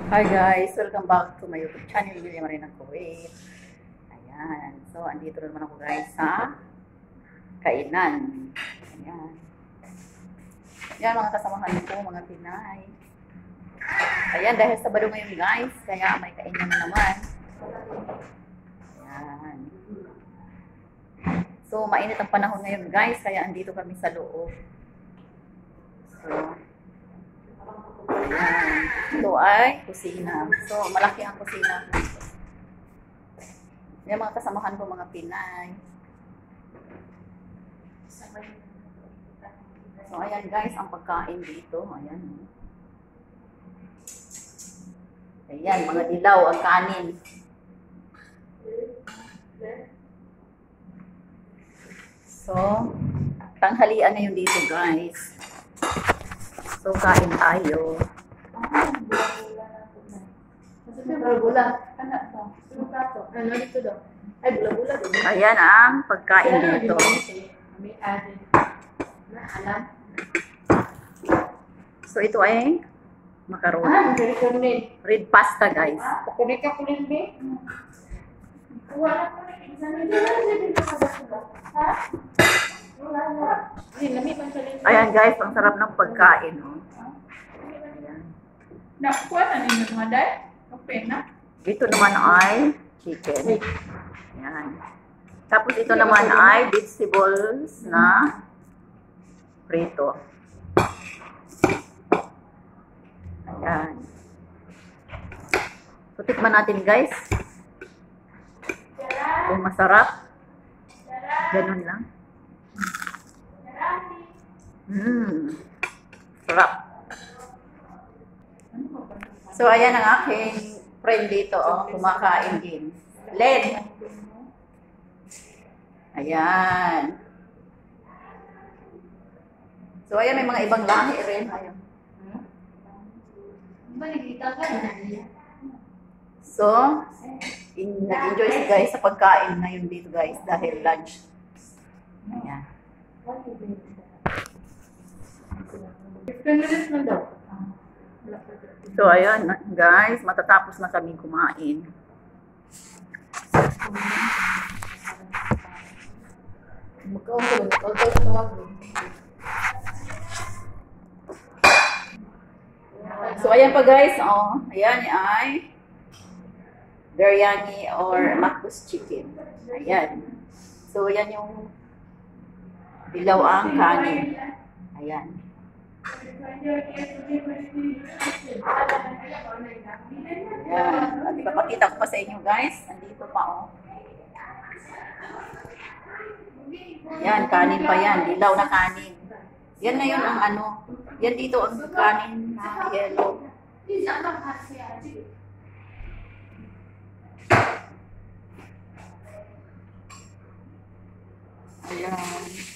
Hi guys! Welcome back to my YouTube channel, William Marina Kuwait. Ayan. So, andito naman ako guys sa kainan. Ayan. Ayan mga kasamahan ko, mga Pinay. Ayan, dahil Sabado ngayon guys, kaya may kainan na naman. Ayan. So, mainit ang panahon ngayon guys, kaya andito kami sa loob. So, ayan. Ito ay kusina. So, malaki ang kusina. Yan mga kasamahan ko, mga Pinay. So, ayan guys, ang pagkain dito. Ayan. Ayan, mga dilaw, ang kanin. So, tanghalian na yun dito guys. So, kain tayo. Ayan ang pagkain dito. So, ito ay macaroni. Red pasta guys. Ayan guys, ang sarap ng pagkain. Oh. Nakuha na ninyo mga day? Okay na? Ito naman ay chicken. Ayan. Tapos ito naman ay vegetables na prito. Ayan. So, tikman natin guys. Kung masarap. Ganun lang. Sarap. So, ayan ang aking friend dito, oh, kumakain din. Len. Ayan. So, ayan, may mga ibang lahi rin. Ayan. So, nag-enjoy si guys sa pagkain ngayon dito guys dahil lunch. Ayan. 15 minutes na daw. So, ayan guys, matatapos na kami kumain. So, ayan pa guys, oh, ayan ay biryani or makbus chicken. Ayan. So, ayan yung dilaw ang kanin. Ayan. Ayan. At ipapakita ko pa sa inyo guys. Andito pa oh. Ayan, kanin pa yan. Dilaw na kanin. Yan ngayon ang ano. Yan dito ang kanin na yellow. Ayan.